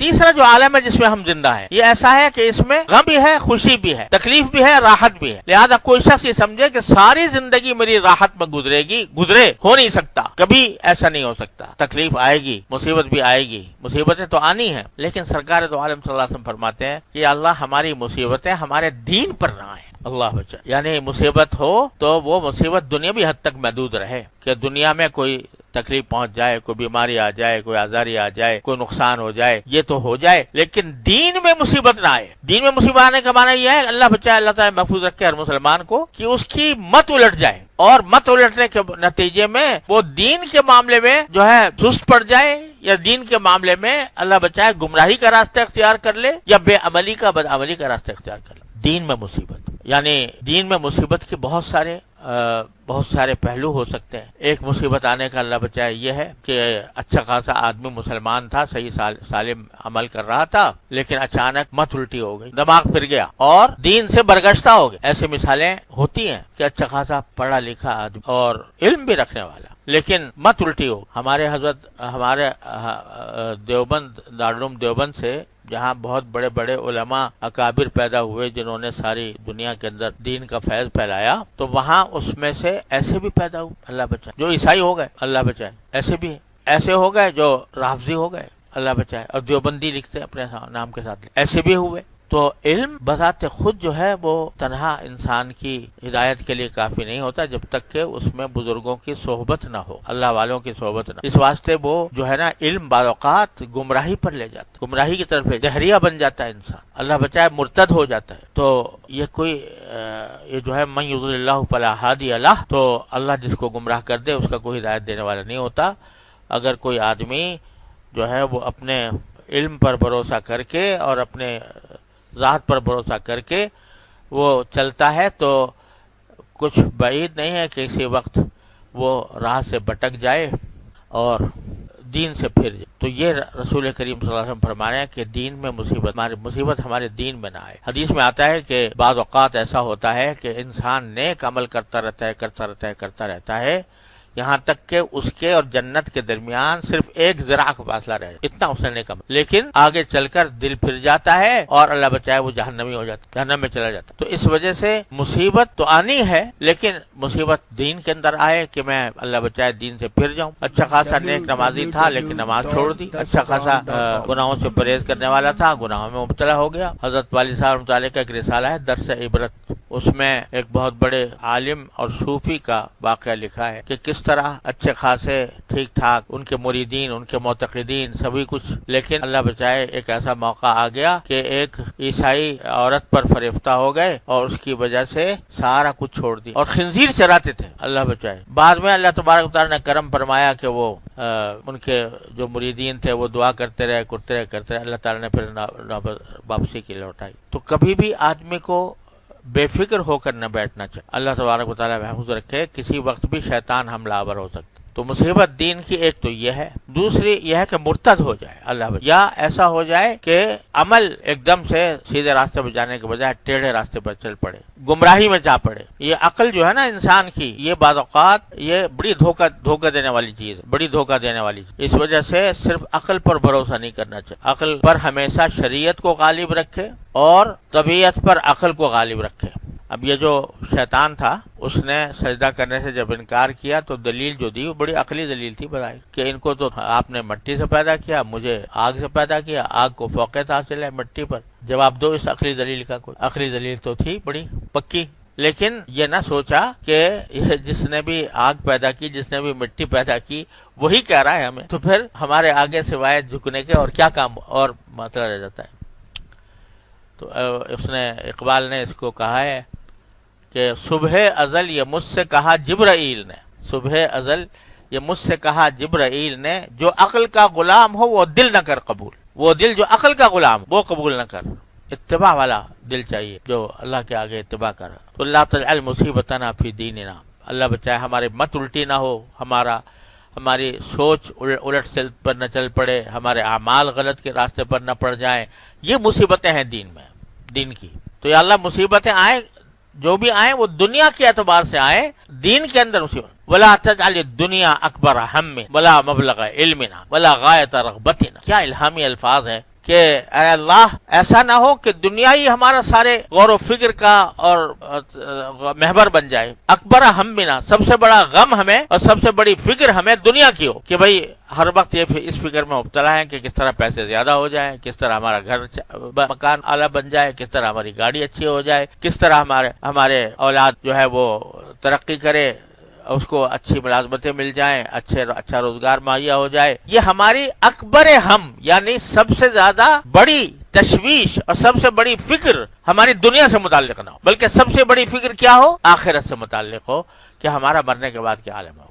تیسرا جو عالم ہے جس میں ہم زندہ ہیں یہ ایسا ہے کہ اس میں غم بھی ہے، خوشی بھی ہے، تکلیف بھی ہے، راحت بھی ہے. لہذا کوئی شخص یہ سمجھے کہ ساری زندگی میری راحت میں گزرے ہو نہیں سکتا، کبھی ایسا نہیں ہو سکتا. تکلیف آئے گی، مصیبت بھی آئے گی، مصیبتیں تو آنی ہیں، لیکن سرکار دو عالم صلی اللہ علیہ وسلم فرماتے ہیں کہ اللہ ہماری مصیبتیں ہمارے دین پر نہ آئیں. اللہ بچا، یعنی مصیبت ہو تو وہ مصیبت دنیاوی حد تک محدود رہے، کہ دنیا میں کوئی تکلیف پہنچ جائے، کوئی بیماری آ جائے، کوئی آزاری آ جائے، کوئی نقصان ہو جائے، یہ تو ہو جائے، لیکن دین میں مصیبت نہ آئے. دین میں مصیبت آنے کا معنی یہ ہے اللہ بچائے، اللہ تعالیٰ محفوظ رکھے ہر مسلمان کو، کہ اس کی مت الٹ جائے، اور مت الٹنے کے نتیجے میں وہ دین کے معاملے میں جو ہے سست پڑ جائے، یا دین کے معاملے میں اللہ بچائے گمراہی کا راستہ اختیار کر لے، یا بے عملی کا بد عملی کا راستہ اختیار کر لے. دین میں مصیبت، یعنی دین میں مصیبت کے بہت سارے پہلو ہو سکتے ہیں. ایک مصیبت آنے کا اللہ بچائے یہ ہے کہ اچھا خاصا آدمی مسلمان تھا، صحیح سالم عمل کر رہا تھا، لیکن اچانک مت الٹی ہو گئی، دماغ پھر گیا اور دین سے برگشتہ ہو گیا. ایسی مثالیں ہوتی ہیں کہ اچھا خاصا پڑھا لکھا آدمی اور علم بھی رکھنے والا، لیکن مت الٹی ہو. ہمارے دیوبند، دارالعلوم دیوبند سے جہاں بہت بڑے بڑے علماء اکابر پیدا ہوئے جنہوں نے ساری دنیا کے اندر دین کا فیض پھیلایا، تو وہاں اس میں سے ایسے بھی پیدا ہوئے اللہ بچائے جو عیسائی ہو گئے، اللہ بچائے. ایسے ہو گئے جو رافضی ہو گئے، اللہ بچائے، اور دیوبندی لکھتے اپنے نام کے ساتھ، ایسے بھی ہوئے. تو علم بذات خود جو ہے وہ تنہا انسان کی ہدایت کے لیے کافی نہیں ہوتا جب تک کہ اس میں بزرگوں کی صحبت نہ ہو، اللہ والوں کی صحبت نہ. اس واسطے وہ جو ہے نا علم بعض اوقات گمراہی پر لے جاتا، گمراہی کی طرف دہریہ بن جاتا ہے انسان، اللہ بچائے مرتد ہو جاتا ہے. تو یہ جو ہے من یضلل اللہ فلا ہادی لہ، تو اللہ جس کو گمراہ کر دے اس کا کوئی ہدایت دینے والا نہیں ہوتا. اگر کوئی آدمی جو ہے وہ اپنے علم پر بھروسہ کر کے اور اپنے ذات پر بھروسہ کر کے وہ چلتا ہے تو کچھ بعید نہیں ہے کہ کسی وقت وہ راہ سے بھٹک جائے اور دین سے پھر جائے. تو یہ رسول کریم صلی اللہ علیہ وسلم فرما رہے ہیں کہ دین میں مصیبت ہمارے دین میں نہ آئے. حدیث میں آتا ہے کہ بعض اوقات ایسا ہوتا ہے کہ انسان نیک عمل کرتا رہتا ہے یہاں تک کہ اس کے اور جنت کے درمیان صرف ایک ذراع کا فاصلہ رہے، اتنا اس نے نیک عمل، لیکن آگے چل کر دل پھر جاتا ہے اور اللہ بچائے وہ جہنمی ہو جاتا، جہنم میں چلا جاتا. تو اس وجہ سے مصیبت تو آنی ہے، لیکن مصیبت دین کے اندر آئے کہ میں اللہ بچائے دین سے پھر جاؤں. اچھا خاصا نیک نمازی تھا لیکن نماز چھوڑ دی، اچھا خاصا گناہوں سے پرہیز کرنے والا تھا، گناہوں میں مبتلا ہو گیا. حضرت والی صاحب رحمۃ اللہ علیہ کا ایک رسالہ ہے درس عبرت، اس میں ایک بہت بڑے عالم اور صوفی کا واقعہ لکھا ہے کہ کس طرح اچھے خاصے ٹھیک ٹھاک ان کے مریدین، ان کے معتقدین سبھی کچھ، لیکن اللہ بچائے ایک ایسا موقع آ گیا کہ ایک عیسائی عورت پر فریفتہ ہو گئے اور اس کی وجہ سے سارا کچھ چھوڑ دی، اور خنزیر چراتے تھے، اللہ بچائے. بعد میں اللہ تبارک و تعالیٰ نے کرم فرمایا کہ وہ ان کے جو مریدین تھے وہ دعا کرتے رہے، اللہ تعالیٰ نے پھر واپسی کی لوٹائی. تو کبھی بھی آدمی کو بے فکر ہو کر نہ بیٹھنا چاہیے. اللہ تبارک و تعالیٰ محفوظ رکھے، کسی وقت بھی شیطان حملہ آور ہو سکتا. تو مصیبت دین کی ایک تو یہ ہے، دوسری یہ ہے کہ مرتد ہو جائے اللہ یا ایسا ہو جائے کہ عمل ایک دم سے سیدھے راستے پہ جانے کے بجائے ٹیڑھے راستے پر چل پڑے، گمراہی میں جا پڑے. یہ عقل جو ہے نا انسان کی، یہ بعض اوقات یہ بڑی دھوکہ دینے والی چیز ہے، بڑی دھوکہ دینے والی چیز. اس وجہ سے صرف عقل پر بھروسہ نہیں کرنا چاہیے، عقل پر ہمیشہ شریعت کو غالب رکھے اور طبیعت پر عقل کو غالب رکھے. اب یہ جو شیطان تھا اس نے سجدہ کرنے سے جب انکار کیا تو دلیل جو دی وہ بڑی عقلی دلیل تھی بظاہر، کہ ان کو تو آپ نے مٹی سے پیدا کیا، مجھے آگ سے پیدا کیا، آگ کو فوقیت حاصل ہے مٹی پر. جواب دو اس عقلی دلیل کا. کوئی عقلی دلیل تو تھی بڑی پکی، لیکن یہ نہ سوچا کہ یہ جس نے بھی آگ پیدا کی، جس نے بھی مٹی پیدا کی، وہی کہہ رہا ہے ہمیں، تو پھر ہمارے آگے سوائے جھکنے کے اور کیا کام اور مطلب رہ جاتا ہے. تو اس نے اقبال نے اس کو کہا ہے کہ صبح ازل یہ مجھ سے کہا جبرائیل نے، صبح ازل یہ مجھ سے کہا جبرائیل نے، جو عقل کا غلام ہو وہ دل نہ کر قبول، وہ دل جو عقل کا غلام وہ قبول نہ کر. اتباع والا دل چاہیے جو اللہ کے آگے اتباع کر. تو اللہ تجعل مصیبتنا فی دیننا، اللہ بچائے ہمارے مت الٹی نہ ہو، ہماری سوچ الٹ سے پر نہ چل پڑے، ہمارے اعمال غلط کے راستے پر نہ پڑ جائیں. یہ مصیبتیں ہیں دین میں، دین کی. تو یا اللہ مصیبتیں آئیں، جو بھی آئیں وہ دنیا کے اعتبار سے آئیں، دین کے اندر مصیبت. ولا تجعل الدنیا اکبر ہم ولا مبلغ علمنا ولا غایت رغبتنا. کیا الہامی الفاظ ہیں کہ اے اللہ ایسا نہ ہو کہ دنیا ہی ہمارا سارے غور و فکر کا اور محور بن جائے. اکبر ہم بنا، سب سے بڑا غم ہمیں اور سب سے بڑی فکر ہمیں دنیا کی ہو کہ بھئی ہر وقت یہ اس فکر میں مبتلا ہے کہ کس طرح پیسے زیادہ ہو جائیں، کس طرح ہمارا گھر مکان اعلیٰ بن جائے، کس طرح ہماری گاڑی اچھی ہو جائے، کس طرح ہمارے اولاد جو ہے وہ ترقی کرے، اس کو اچھی ملازمتیں مل جائیں، اچھا روزگار مہیا ہو جائے. یہ ہماری اکبر ہم یعنی سب سے زیادہ بڑی تشویش اور سب سے بڑی فکر ہماری دنیا سے متعلق نہ ہو، بلکہ سب سے بڑی فکر کیا ہو؟ آخرت سے متعلق ہو کہ ہمارا مرنے کے بعد کیا عالم ہو.